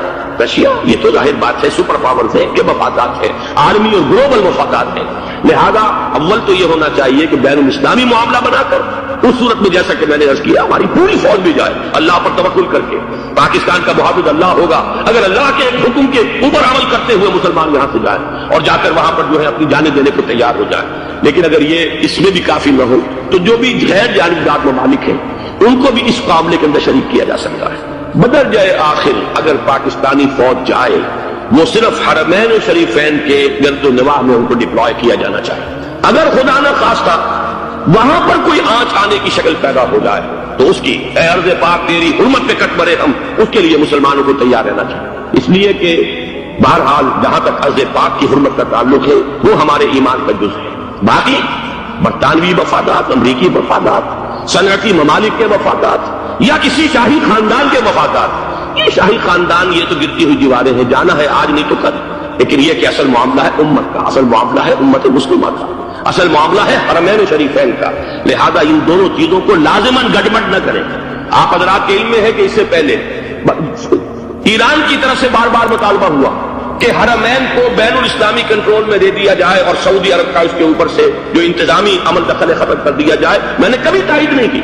رشیا، یہ تو ظاہر بات ہے سپر پاورز ہیں، ان کے مفادات ہیں، عالمی اور گلوبل مفادات ہیں۔ لہذا اول تو یہ ہونا چاہیے کہ بین الاسلامی معاملہ بنا کر، اس صورت میں جیسا کہ میں نے عرض کیا ہماری پوری فوج بھی جائے اللہ پر توکل کر کے، پاکستان کا محافظ اللہ ہوگا، اگر اللہ کے حکم کے اوپر عمل کرتے ہوئے مسلمان یہاں سے جائیں اور جا کر وہاں پر جو ہے اپنی جانیں دینے کو تیار ہو جائیں۔ لیکن اگر یہ اس میں بھی کافی نہ ہو تو جو بھی غیر جانبدار ممالک ہیں ان کو بھی اس معاملے کے اندر شریک کیا جا سکتا ہے۔ بدر جائے آخر اگر پاکستانی فوج جائے، وہ صرف حرمین شریفین کے گرد و نواح میں ان کو ڈپلوائے کیا جانا چاہیے۔ اگر خدا نہ خواستہ وہاں پر کوئی آنچ آنے کی شکل پیدا ہو جائے تو اس کی اے ارض پاک تیری حرمت پہ کٹ مرے ہم، اس کے لیے مسلمانوں کو تیار رہنا چاہیے، اس لیے کہ بہرحال جہاں تک ارض پاک کی حرمت کا تعلق ہے وہ ہمارے ایمان کا جز ہے۔ باقی برطانوی مفادات، امریکی مفادات، صنعتی ممالک کے مفادات یا کسی شاہی خاندان کے مفادات، یہ شاہی خاندان یہ تو گرتی ہوئی دیواریں ہیں، جانا ہے آج نہیں تو کل، لیکن یہ کہ اصل معاملہ ہے امت کا، اصل معاملہ ہے امت مسلمہ کا، اصل معاملہ ہے حرمین شریفین کا، لہذا ان دونوں چیزوں کو لازماً گڑبڑ نہ کریں۔ آپ حضرات کے علم میں ہے کہ اس سے پہلے ایران کی طرف سے بار بار مطالبہ ہوا کہ حرمین کو بین الاسلامی کنٹرول میں دے دیا جائے اور سعودی عرب کا اس کے اوپر سے جو انتظامی عمل دخل ختم کر دیا جائے۔ میں نے کبھی تائید نہیں کی،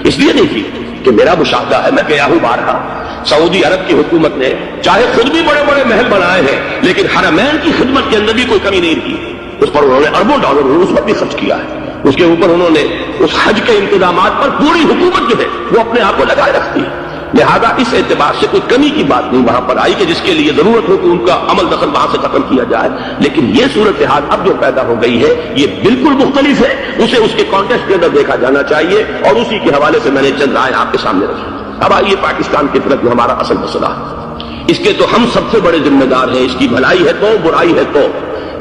اس لیے نہیں کی کہ میرا مشاہدہ ہے، میں گیا ہوں بارہا، سعودی عرب کی حکومت نے چاہے خود بھی بڑے بڑے محل بنائے ہیں لیکن حرمین کی خدمت کے اندر بھی کوئی کمی نہیں کی، اس پر انہوں نے اربوں ڈالر اس وقت بھی خرچ کیا ہے، اس کے اوپر انہوں نے اس حج کے انتظامات پر پوری حکومت جو ہے وہ اپنے آپ کو لگائے رکھتی ہے، لہذا اس اعتبار سے کوئی کمی کی بات نہیں وہاں پر آئی کہ جس کے لیے ضرورت ہو کہ ان کا عمل دخل وہاں سے ختم کیا جائے، لیکن یہ صورتحال اب جو پیدا ہو گئی ہے یہ بالکل مختلف ہے، اسے اس کے کانٹیکسٹ کے اندر دیکھا جانا چاہیے اور اسی کے حوالے سے میں نے چند رائے آپ کے سامنے رکھی۔ اب آئیے پاکستان کی طرف جو ہمارا اصل مسئلہ ہے، اس کے تو ہم سب سے بڑے ذمہ دار ہیں، اس کی بھلائی ہے تو، برائی ہے تو،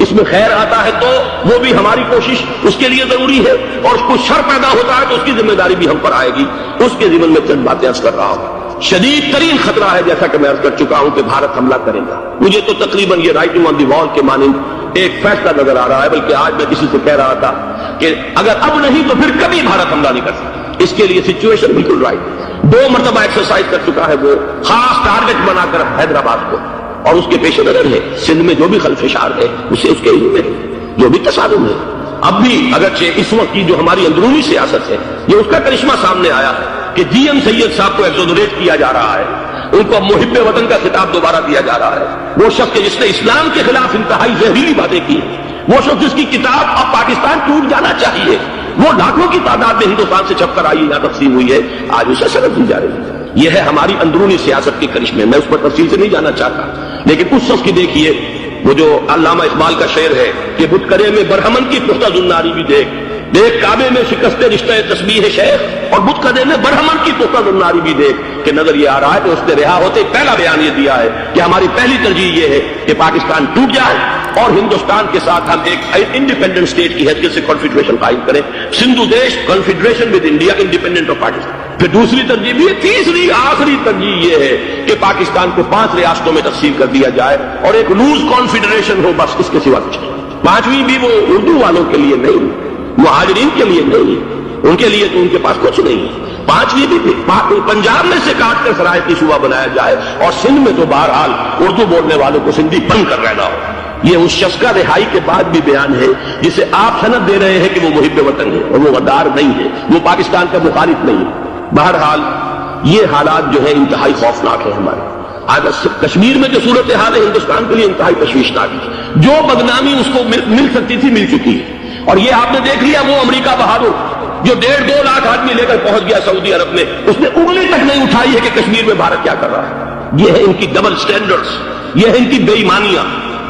اس میں خیر آتا ہے تو وہ بھی ہماری کوشش اس کے لیے ضروری ہے، اور اس کو شر پیدا ہوتا ہے تو اس کی ذمہ داری بھی ہم پر آئے گی، اس کے ذمن میں چند باتیں عرض کر رہا ہوں۔ شدید ترین خطرہ ہے جیسا کہ میں عرض کر چکا ہوں کہ بھارت حملہ کرے گا، مجھے تو تقریباً یہ رائٹنگ آن دی وال کے مانند ایک فیصلہ نظر آ رہا ہے، بلکہ آج میں کسی سے کہہ رہا تھا کہ اگر اب نہیں تو پھر کبھی بھارت حملہ نہیں کر سکتا، اس کے لیے سچویشن بالکل رائٹ، 2 مرتبہ ایکسرسائز کر چکا ہے وہ خاص ٹارگٹ بنا کر حیدرآباد کو، اور اس کے پیش نظر ہے سندھ میں جو بھی خلفشار ہے اسے اس کے علم میں جو بھی تصادم ہے، اب بھی اگرچہ اس وقت کی جو ہماری اندرونی سیاست ہے یہ اس کا کرشمہ سامنے آیا کہ جی ایم سید صاحب کو ایگزونریٹ کیا جا رہا ہے، ان کو محب وطن کا خطاب دوبارہ دیا جا رہا ہے، وہ شخص جس نے اسلام کے خلاف انتہائی زہریلی باتیں کی، وہ شخص جس کی کتاب اب پاکستان ٹوٹ جانا چاہیے، وہ لاکھوں کی تعداد میں ہندوستان سے چھپ کر آئی یا تقسیم ہوئی ہے، آج اسے سند دی جا رہی ہے۔ یہ ہے ہماری اندرونی سیاست کے کرشمے، میں اس پر تفصیل سے نہیں جانا چاہتا، لیکن اس شخص کی دیکھیے وہ جو علامہ اقبال کا شعر ہے کہ بتکرے میں برہمن کی پختہ زناری بھی دیکھ، دیکھ کعبے میں شکست رشتہ تسبیح شیخ، اور بت کدے میں برہمن کی پختہ زناری بھی دیکھ، کہ نظر یہ آ رہا ہے کہ اس نے رہا ہوتے پہلا بیان یہ دیا ہے کہ ہماری پہلی ترجیح یہ ہے کہ پاکستان ٹوٹ جائے اور ہندوستان کے ساتھ ہم ایک انڈیپینڈنٹ اسٹیٹ کی حیثیت سے کانفیڈریشن قائم کریں، سندھو دیش confederation with India independent of Pakistan. پھر دوسری ترجیح بھی ہے، تیسری آخری ترجیح یہ ہے کہ پاکستان کو 5 ریاستوں میں تقسیم کر دیا جائے اور ایک لوز کانفیڈریشن ہو، بس اس کے سوا کچھ نہیں۔ 5ویں بھی وہ اردو والوں کے لیے نہیں، مہاجرین کے لیے نہیں، ان کے لیے تو ان کے پاس کچھ نہیں ہے۔ 5ویں بھی پنجاب میں سے کاٹ کر سرائیکی صوبہ بنایا جائے اور سندھ میں تو بہرحال اردو بولنے والوں کو سندھی بن کر رہنا ہو۔ یہ اس شخص کا رہائی کے بعد بھی بیان ہے جسے آپ سند دے رہے ہیں کہ وہ محب وطن ہے اور وہ غدار نہیں ہے، وہ پاکستان کا مخالف نہیں ہے۔ بہرحال یہ حالات جو ہے انتہائی خوفناک ہے ہمارے۔ آج کشمیر میں جو صورتحال ہے ہندوستان کے لیے انتہائی تشویشناک ہے، جو بدنامی اس کو مل سکتی تھی مل چکی ہے، اور یہ آپ نے دیکھ لیا وہ امریکہ بہادر جو 1.5-2 لاکھ آدمی لے کر پہنچ گیا سعودی عرب میں، اس نے انگلی تک نہیں اٹھائی ہے کہ کشمیر میں بھارت کیا کر رہا ہے۔ یہ ہے ان کی ڈبل سٹینڈرڈز، یہ ہے ان کی بے ایمانیاں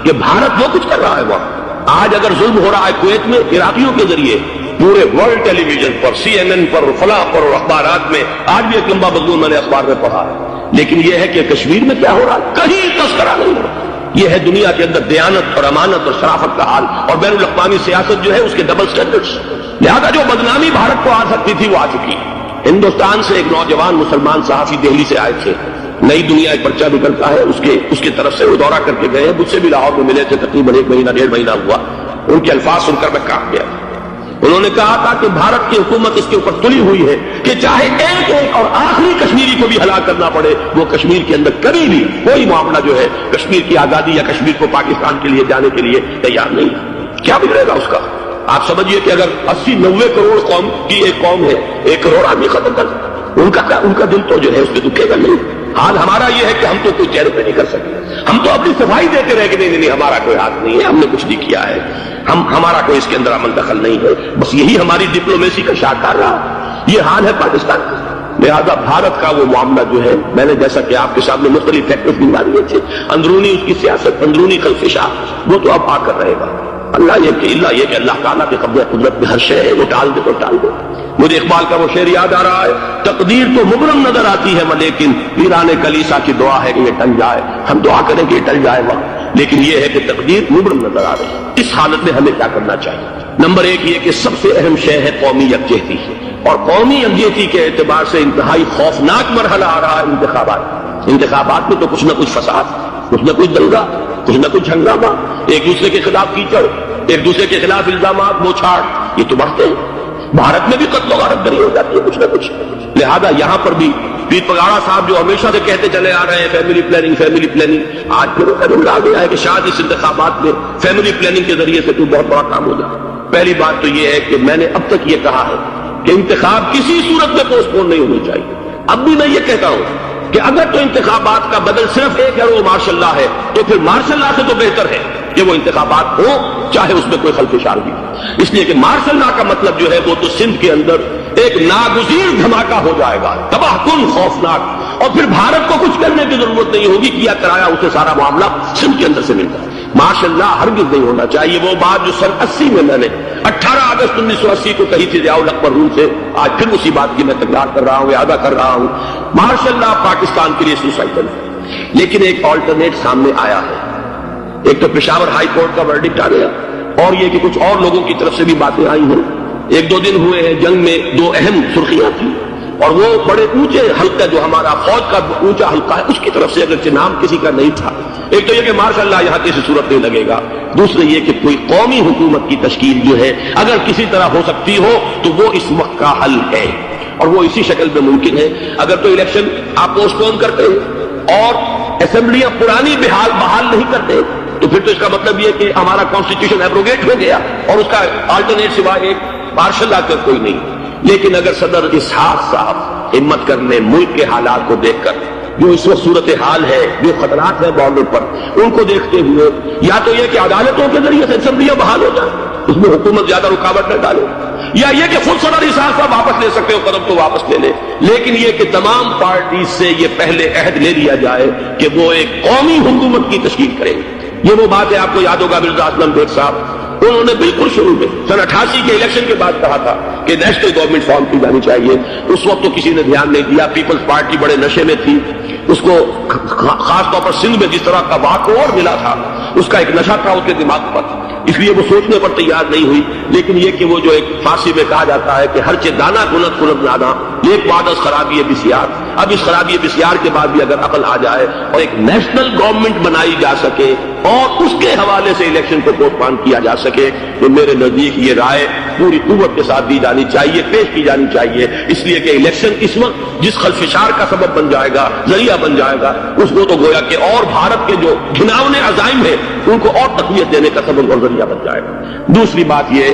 کہ بھارت وہ کچھ کر رہا ہے وہاں۔ آج اگر ظلم ہو رہا ہے کویت میں عراقیوں کے ذریعے، پورے ورلڈ ٹیلی ویژن پر، CNN پر، فلاں پر اور اخبارات میں، آج بھی ایک لمبا مضمون میں نے اخبار میں پڑھا ہے، لیکن یہ ہے کہ کشمیر میں کیا ہو رہا ہے کہیں تذکرہ نہیں ہو رہا۔ یہ ہے دنیا کے اندر دیانت اور امانت اور شرافت کا حال، اور بین الاقوامی سیاست جو ہے اس کے ڈبل سٹینڈرڈز، لہذا جو بدنامی بھارت کو آ سکتی تھی وہ آ چکی ہے۔ ہندوستان سے ایک نوجوان مسلمان صحافی دہلی سے آئے تھے، نئی دنیا ایک پرچہ نکلتا ہے اس کے طرف سے وہ دورہ کر کے گئے، مجھ سے بھی لاہور میں ملے تھے، تقریباً 1 مہینہ 1.5 مہینہ ہوا۔ ان کے الفاظ سن کر میں کانپ گیا۔ انہوں نے کہا تھا کہ بھارت کی حکومت اس کے اوپر تلی ہوئی ہے کہ چاہے ایک اور آخری کشمیری کو بھی ہلاک کرنا پڑے، وہ کشمیر کے اندر کبھی بھی کوئی معاملہ جو ہے کشمیر کی آزادی یا کشمیر کو پاکستان کے لیے جانے کے لیے تیار نہیں۔ کیا بگڑے گا اس کا؟ آپ سمجھیے کہ اگر 80-90 کروڑ قوم کی ایک قوم ہے، 1 کروڑ آدمی ختم کر ان کا دل تو جو ہے اس پہ دکھے گا نہیں۔ حال ہمارا یہ ہے کہ ہم تو کوئی چہرے پہ نہیں کر سکتے، ہم تو اپنی صفائی دیتے رہے کہ نہیں ہمارا کوئی ہاتھ نہیں ہے، ہم نے کچھ نہیں کیا ہے، ہمارا کوئی اس کے اندر عمل دخل نہیں ہے، بس یہی ہماری ڈپلومیسی کا شاہکار رہا۔ یہ حال ہے پاکستان کا۔ لہذا بھارت کا وہ معاملہ جو ہے، میں نے جیسا کہ آپ کے سامنے مختلف فیکٹرز گنوا دیے تھے، اندرونی اس کی سیاست، اندرونی خلفشاں، وہ تو اب آ کر رہے گا۔ اللہ یہ کہ اللہ تعالیٰ کے قبضہ قدرت میں ہر شے ہے، وہ ٹال دے تو ٹال دے۔ مجھے اقبال کا وہ شعر یاد آ رہا ہے، تقدیر تو مبرم نظر آتی ہے لیکن پیران کلیسا کی دعا ہے کہ یہ ٹل جائے۔ ہم دعا کریں کہ یہ ٹل جائے وقت، لیکن یہ ہے کہ تقدیر مبرم نظر آ رہی ہے۔ اس حالت میں ہمیں کیا کرنا چاہیے؟ نمبر ایک یہ کہ سب سے اہم شے ہے قومی یکجہتی، اور قومی یکجہتی کے اعتبار سے انتہائی خوفناک مرحلہ آ رہا ہے انتخابات میں تو کچھ نہ کچھ فساد، کچھ نہ کچھ دنگا، کچھ نہ کچھ ہنگامہ، ایک دوسرے کے خلاف کیچڑ، ایک دوسرے کے خلاف الزامات، موچھاڑ، یہ تو بڑھتے ہیں۔ بھارت میں بھی قتل و غارت گری ہو جاتی ہے کچھ نہ کچھ۔ لہذا یہاں پر بھی پیر پگاڑا صاحب جو ہمیشہ سے کہتے چلے آ رہے ہیں فیملی پلاننگ، آج پھر وہ آ گیا ہے کہ شاید اس انتخابات میں فیملی پلاننگ کے ذریعے سے کوئی بہت بڑا کام ہو جائے۔ پہلی بات تو یہ ہے کہ میں نے اب تک یہ کہا ہے کہ انتخاب کسی صورت میں پوسٹ پون نہیں ہونے چاہیے۔ اب بھی میں یہ کہتا ہوں کہ اگر تو انتخابات کا بدل صرف ایک ہے وہ مارشل لا ہے، تو پھر مارشل لا سے تو بہتر ہے کہ وہ انتخابات ہو چاہے اس میں کوئی خلفشار بھی ہو، اس لیے کہ مارشل لا کا مطلب جو ہے وہ تو سندھ کے اندر ایک ناگزیر دھماکہ ہو جائے گا، تباہ کن، خوفناک، اور پھر بھارت کو کچھ کرنے کی ضرورت نہیں ہوگی، کیا کرایا اسے سارا معاملہ سندھ کے اندر سے ملتا ہے۔ ماشاء اللہ ہرگز نہیں ہونا چاہیے وہ بات جو سن 80 میں میں نے 18 اگست 1980 کو کہی تھی ضیاء الحق مرحوم سے، آج پھر اسی بات کی میں تکرار کر رہا ہوں، اعادہ کر رہا ہوں۔ ماشاء اللہ پاکستان کے لیے سوسائٹل ہے، لیکن ایک آلٹرنیٹ سامنے آیا ہے۔ ایک تو پشاور ہائی کورٹ کا ورڈکٹ آ گیا، اور یہ کہ کچھ اور لوگوں کی طرف سے بھی باتیں آئی ہیں۔ ایک دو دن ہوئے ہیں جنگ میں دو اہم سرخیاں تھیں، اور وہ بڑے اونچے حلقہ جو ہمارا فوج کا اونچا حلقہ ہے اس کی طرف سے اگرچہ نام کسی کا نہیں تھا، ایک تو یہ کہ ماشاء اللہ یہاں کسی صورت نہیں لگے گا، دوسرے یہ کہ کوئی قومی حکومت کی تشکیل جو ہے اگر کسی طرح ہو سکتی ہو تو وہ اس وقت کا حل ہے، اور وہ اسی شکل میں ممکن ہے۔ اگر تو الیکشن آپ پوسٹ پون کرتے ہیں اور اسمبلیاں پرانی بحال نہیں کرتے تو پھر تو اس کا مطلب یہ کہ ہمارا کانسٹیٹیوشن ایبروگیٹ ہو گیا اور اس کا آلٹرنیٹ سوائے ایک مارشل لا کا کوئی نہیں۔ لیکن اگر صدر اسحاق صاحب ہمت کر لیں ملک کے حالات کو دیکھ کر، جو اس وقت صورتحال ہے، جو خطرات ہیں بارڈر پر، ان کو دیکھتے ہوئے یا تو یہ کہ عدالتوں کے ذریعے سے اسمبلیاں بحال ہو جائیں، اس میں حکومت زیادہ رکاوٹ نہ ڈالے، یا یہ کہ خود صدر اسحاق صاحب واپس لے سکتے ہو قدم تو واپس لے لے، لیکن یہ کہ تمام پارٹیز سے یہ پہلے عہد لے لیا جائے کہ وہ ایک قومی حکومت کی تشکیل کریں گے۔ یہ وہ بات ہے، آپ کو یاد ہوگا مرزا اسلم بیگ صاحب، انہوں نے بالکل شروع میں سن 88 کے الیکشن کے بعد کہا تھا کہ نیشنل گورنمنٹ فارم کی جانی چاہیے۔ اس وقت تو کسی نے دھیان نہیں دیا، پیپلز پارٹی بڑے نشے میں تھی، اس کو خاص طور پر سندھ میں جس طرح کا واقعہ ملا تھا اس کا ایک نشہ تھا اس کے دماغ پر، اس لیے وہ سوچنے پر تیار نہیں ہوئی۔ لیکن یہ کہ وہ جو ایک فارسی میں کہا جاتا ہے کہ ہر چے دانا کنت کنت نادا، ایک بعد از خرابی بسیار، اب اس خرابی بسیار کے بعد بھی اگر عقل آ جائے اور ایک نیشنل گورنمنٹ بنائی جا سکے اور اس کے حوالے سے الیکشن کو پوسٹ پون کیا جا سکے تو میرے نزدیک یہ رائے پوری قوت کے ساتھ دی جانی چاہیے، پیش کی جانی چاہیے، اس لیے کہ الیکشن اس وقت جس خلفشار کا سبب بن جائے گا، ذریعہ بن جائے گا، اس کو تو گویا کہ اور بھارت کے جو گھناونے عزائم ہیں ان کو اور تقویت دینے کا سبب اور ذریعہ بن جائے گا۔ دوسری بات یہ،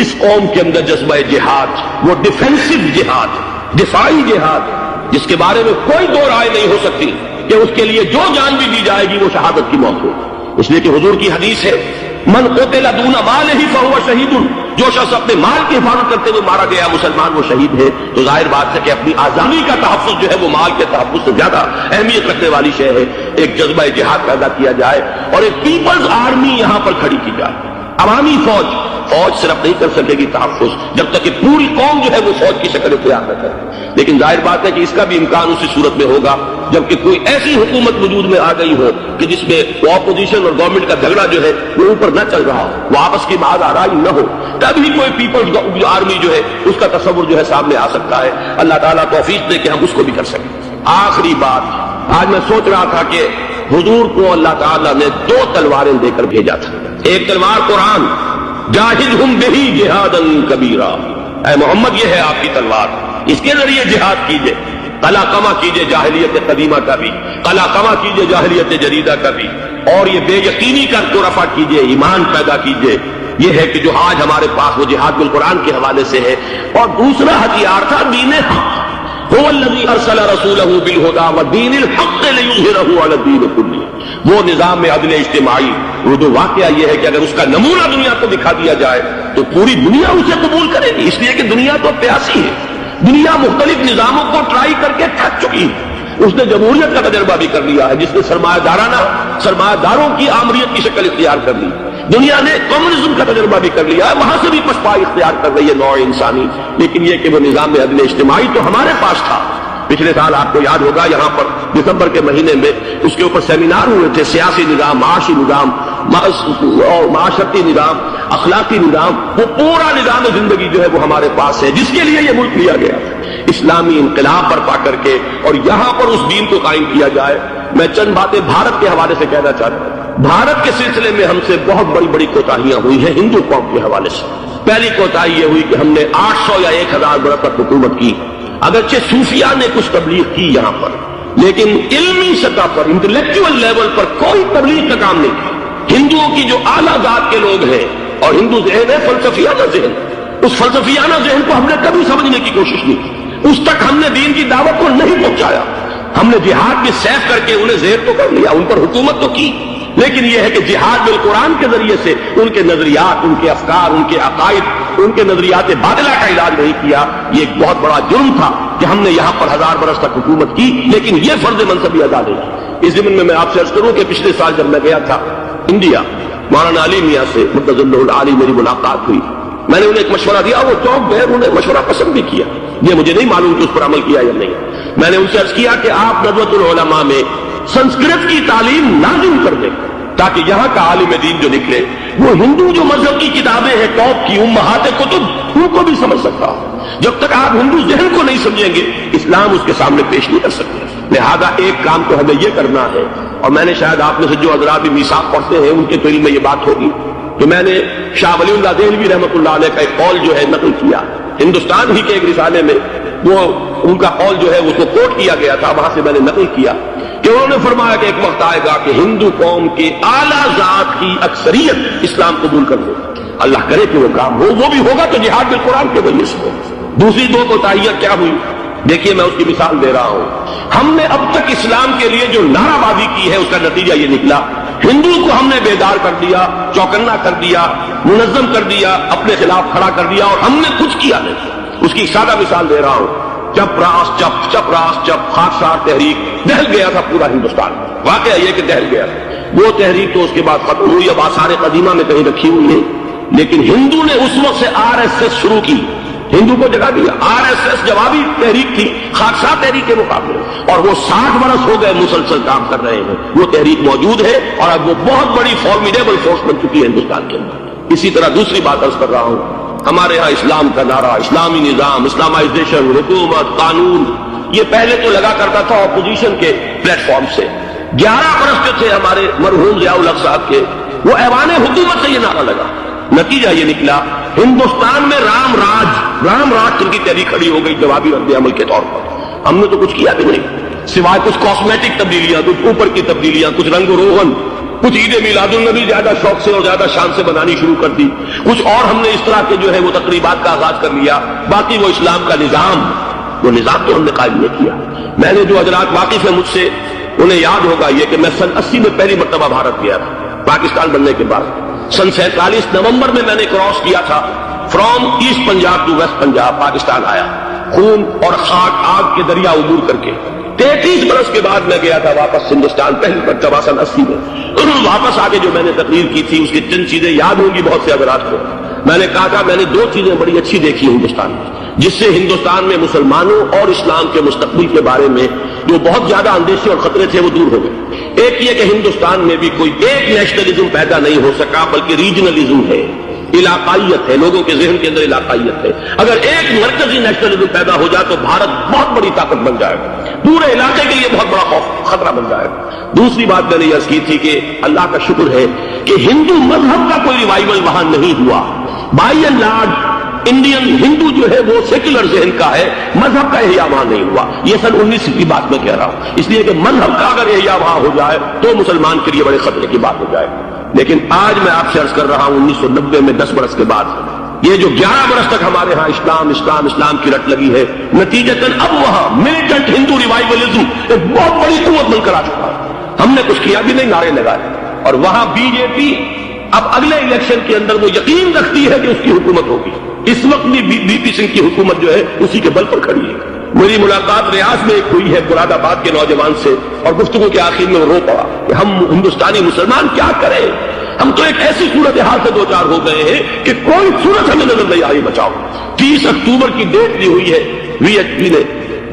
اس قوم کے اندر جذبہ جہاد، وہ ڈیفینسو جہاد، دفاعی جہاد، جس کے بارے میں کوئی دو رائے نہیں ہو سکتی کہ اس کے لیے جو جان بھی دی جائے گی وہ شہادت کی موت ہو، اس لیے کہ حضور کی حدیث ہے من قتل دون مالہ فہو شہید، جو شخص اپنے مال کی حفاظت کرتے ہوئے مارا گیا مسلمان وہ شہید ہے۔ تو ظاہر بات ہے کہ اپنی آزادی کا تحفظ جو ہے وہ مال کے تحفظ سے زیادہ اہمیت رکھنے والی شے ہے۔ ایک جذبہ جہاد پیدا کیا جائے اور ایک پیپلز آرمی یہاں پر کھڑی کی جائے، عوامی فوج صرف نہیں کر سکے گی تحفظ جب تک کہ پوری قوم جو ہے وہ فوج کی شکل اختیار نہ کرے، لیکن ظاہر بات ہے کہ اس کا بھی امکان اسی صورت میں ہوگا جبکہ کوئی ایسی حکومت وجود میں آ گئی ہو کہ جس میں اپوزیشن اور گورنمنٹ کا جھگڑا جو ہے وہ اوپر نہ چل رہا ہو، وہ آپس کی معاذ آرائی نہ ہو، تب ہی کوئی پیپلز آرمی جو ہے اس کا تصور جو ہے سامنے آ سکتا ہے۔ اللہ تعالیٰ توفیق دے کہ ہم اس کو بھی کر سکیں۔ آخری بات، آج میں سوچ رہا تھا کہ حضور کو اللہ تعالیٰ نے 2 تلواریں دے کر بھیجا تھا، ایک تلوار قرآن، جاہدہم بہی جہادا کبیرا، اے محمد یہ ہے آپ کی تلوار، اس کے ذریعے جہاد کیجئے، قلع کما کیجئے جاہلیت قدیمہ کا بھی، قلع کما کیجئے جاہلیت جدیدہ کا بھی، اور یہ بے یقینی کو رفع کیجئے، ایمان پیدا کیجئے۔ یہ ہے کہ جو آج ہمارے پاس وہ جہاد بالقرآن کے حوالے سے ہے، اور دوسرا ہتھیار تھا دین حق، هو الذی ارسل رسولہ بالہدی ودین الحق لیظہرہ علی الدین کلہ، وہ نظام میں عدل اجتماعی، وہ جو واقعہ یہ ہے کہ اگر اس کا نمونہ دنیا کو دکھا دیا جائے تو پوری دنیا اسے قبول کرے گی، اس لیے کہ دنیا تو پیاسی ہے، دنیا مختلف نظاموں کو ٹرائی کر کے تھک چکی ہے، اس نے جمہوریت کا تجربہ بھی کر لیا ہے جس نے سرمایہ داروں کی آمریت کی شکل اختیار کر لی، دنیا نے کمیونزم کا تجربہ بھی کر لیا ہے، وہاں سے بھی پسپائی اختیار کر رہی ہے نوع انسانی، لیکن یہ کہ وہ نظام عدل اجتماعی تو ہمارے پاس تھا، پچھلے سال آپ کو یاد ہوگا یہاں پر دسمبر کے مہینے میں اس کے اوپر سیمینار ہوئے تھے، سیاسی نظام، معاشی نظام اور معاشرتی نظام، اخلاقی نظام، وہ پورا نظام زندگی جو ہے وہ ہمارے پاس ہے جس کے لیے یہ ملک لیا گیا اسلامی انقلاب برپا کر کے، اور یہاں پر اس دین کو قائم کیا جائے۔ میں چند باتیں بھارت کے حوالے سے کہنا چاہتا ہوں۔ بھارت کے سلسلے میں ہم سے بہت بڑی بڑی کوتاہیاں ہوئی ہیں ہندو قوم کے حوالے سے۔ پہلی کوتاہی یہ ہوئی کہ ہم نے 800 یا 1000 برس تک حکومت کی، اگرچہ صوفیاء نے کچھ تبلیغ کی یہاں پر، لیکن علمی سطح پر، انٹلیکچوئل لیول پر کوئی تبلیغ کا کام نہیں کیا۔ ہندوؤں کی جو اعلیٰ ذات کے لوگ ہیں، اور ہندو ذہن ہے فلسفیانہ ذہن، اس فلسفیانہ ذہن کو ہم نے کبھی سمجھنے کی کوشش نہیں کی، اس تک ہم نے دین کی دعوت کو نہیں پہنچایا۔ ہم نے جہاد میں سیف کر کے انہیں زیر تو کر لیا، ان پر حکومت تو کی، لیکن یہ ہے کہ جہاد بالقرآن کے ذریعے سے ان کے نظریات، ان کے افکار، ان کے عقائد، ان کے نظریات باطلہ کا علاج نہیں کیا۔ یہ ایک بہت بڑا جرم تھا کہ ہم نے یہاں پر 1000 برس تک حکومت کی، لیکن یہ فرض منصبی ادا نہیں کی۔ اس ضمن میں آپ سے عرض کروں کہ پچھلے سال جب میں گیا تھا انڈیا، مولانا علی میاں سے مقدس اللہ العالی میری ملاقات ہوئی، میں نے انہیں ایک مشورہ دیا، وہ چوک گئے، انہوں نے مشورہ پسند بھی کیا، یہ مجھے نہیں معلوم کہ اس پر عمل کیا یا نہیں۔ میں نے ان سے عرض کیا کہ آپ ندوۃ العلماء میں سنسکرت کی تعلیم لازم کر دیں تاکہ یہاں کا عالم دین جو نکلے وہ ہندو جو مذہب کی کتابیں ہیں ٹاپ کی امہات کتب ان کو بھی سمجھ سکتا ہو۔ جب تک آپ ہندو ذہن کو نہیں سمجھیں گے اسلام اس کے سامنے پیش نہیں کر سکتے۔ لہذا ایک کام تو ہمیں یہ کرنا ہے، اور میں نے شاید آپ میں سے جو حضرات بھی میثاق پڑھتے ہیں ان کے تو علم میں یہ بات ہوگی کہ میں نے شاہ ولی اللہ دہلوی رحمۃ اللہ علیہ کا ایک قول جو ہے نقل کیا ہندوستان ہی کے ایک رسالے میں، وہ ان کا قول جو ہے اس کو کوٹ کیا گیا تھا، وہاں سے میں نے نقل کیا کہ انہوں نے فرمایا کہ ایک وقت آئے گا کہ ہندو قوم کے اعلیٰ ذات کی اکثریت اسلام قبول کر لے، اللہ کرے کہ وہ کام ہو، وہ بھی ہوگا تو جہاد بالقرآن کے ذریعے سے ہو۔ دوسری دو کوتاہیاں کیا ہوئی؟ دیکھیے میں اس کی مثال دے رہا ہوں۔ ہم نے اب تک اسلام کے لیے جو نعرہ بازی کی ہے اس کا نتیجہ یہ نکلا، ہندو کو ہم نے بیدار کر دیا، چوکنا کر دیا، منظم کر دیا، اپنے خلاف کھڑا کر دیا، اور ہم نے کچھ کیا نہیں۔ اس کی سادہ مثال دے رہا ہوں، چپ راس چپ، چپ راس چپ، خاکسار تحریک دہل گیا تھا پورا ہندوستان، واقعہ یہ کہ دہل گیا تھا وہ تحریک، تو اس کے بعد ختم ہوئی، اب آثار قدیمہ میں کہیں رکھی ہوئی ہے، لیکن ہندو نے اس وقت سے RSS شروع کی، ہندو کو جگہ دیا۔ RSS جوابی تحریک تھی خاکسار تحریک کے مقابلے، اور وہ 60 برس ہو گئے مسلسل کام کر رہے ہیں، وہ تحریک موجود ہے اور اب وہ بہت بڑی فارمیڈیبل فورس بن چکی ہے ہندوستان کے اندر۔ اسی طرح دوسری بات عرض کر رہا ہوں، ہمارے ہاں اسلام کا نعرہ، اسلامی نظام، اسلامائزیشن، حکومت، قانون، یہ پہلے تو لگا کرتا تھا اپوزیشن کے پلیٹ فارم سے۔ 11 برس جو تھے ہمارے مرحوم ضیاء الحق صاحب کے، وہ ایوان حکومت سے یہ نعرہ لگا، نتیجہ یہ نکلا ہندوستان میں رام راج کی تحریک کھڑی ہو گئی جوابی رد عمل کے طور پر۔ ہم نے تو کچھ کیا بھی نہیں سوائے کچھ کاسمیٹک تبدیلیاں، کچھ اوپر کی تبدیلیاں، کچھ رنگ و روغن، کچھ عید میلاد النبی زیادہ شوق سے اور زیادہ شان سے بنانی شروع کر دی، کچھ اور ہم نے اس طرح کے جو ہے وہ تقریبات کا آغاز کر لیا، باقی وہ اسلام کا نظام، وہ نظام تو ہم نے قائم نہیں کیا۔ میں نے جو حضرات واقف ہیں مجھ سے انہیں یاد ہوگا یہ کہ میں سن 80 میں پہلی مرتبہ بھارت گیا تھا پاکستان بننے کے بعد۔ سن 47 نومبر میں نے کراس کیا تھا from east Punjab to west Punjab, Pakistan آیا، خون اور خاک آگ کے دریا عبور کر کے۔ 33 برس کے بعد میں گیا تھا واپس ہندوستان، پہلی مرتبہ سن 80 میں۔ واپس آ کے جو میں نے تقریر کی تھی اس کی چند چیزیں یاد ہوں گی بہت سے حضرات کو۔ میں نے کہا تھا میں نے 2 چیزیں بڑی اچھی دیکھی ہندوستان میں، جس سے ہندوستان میں مسلمانوں اور اسلام کے مستقبل کے بارے میں جو بہت زیادہ اندیشے اور خطرے تھے وہ دور ہو گئے۔ ایک یہ کہ ہندوستان میں بھی کوئی ایک نیشنلزم پیدا نہیں ہو سکا، بلکہ ریجنلزم ہے، علاقائیت ہے، لوگوں کے ذہن کے اندر علاقائیت ہے۔ اگر ایک مرکزی نیشنلزم پیدا ہو جائے تو بھارت بہت بڑی طاقت بن جائے گا، پورے علاقے کے لیے بہت بڑا خطرہ بن جائے گا۔ دوسری بات میں نے عرض کی تھی کہ اللہ کا شکر ہے کہ ہندو مذہب کا کوئی ریوائول وہاں نہیں ہوا۔ بائی اینڈ لارج انڈین ہندو جو ہے وہ سیکولر ذہن کا ہے، مذہب کا احیاء وہاں نہیں ہوا۔ یہ سن 19 کی بات میں کہہ رہا ہوں، اس لیے کہ مذہب کا اگر احیاء وہاں ہو جائے تو مسلمان کے لیے بڑے خطرے کی بات ہو جائے۔ لیکن آج میں آپ سے عرض کر رہا ہوں 1990 میں 10 برس کے بعد یہ جو 11 برس تک ہمارے ہاں اسلام کی رٹ لگی ہے، نتیجتاً اب وہاں ملیٹنٹ ہندو ریوائولزم ایک بہت بڑی قوت بن کر آ چکا ہے۔ ہم نے کچھ کیا بھی نہیں، نعرے لگائے، اور وہاں BJP اب اگلے الیکشن کے اندر وہ یقین رکھتی ہے کہ اس کی حکومت ہوگی۔ اس وقت بھی BP سنگھ کی حکومت جو ہے اسی کے بل پر کھڑی ہے۔ میری ملاقات ریاض میں ایک ہوئی ہے مراد آباد کے نوجوان سے، اور گفتگو کے آخر میں وہ رو پڑا کہ ہم ہندوستانی مسلمان کیا کریں، ہم تو ایک ایسی صورتحال سے 2-4 ہو گئے ہیں کہ کوئی صورت ہمیں نظر نہیں آئی۔ بچاؤ 30 اکتوبر کی ڈیٹ دی ہوئی ہے VHP نے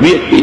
VHP,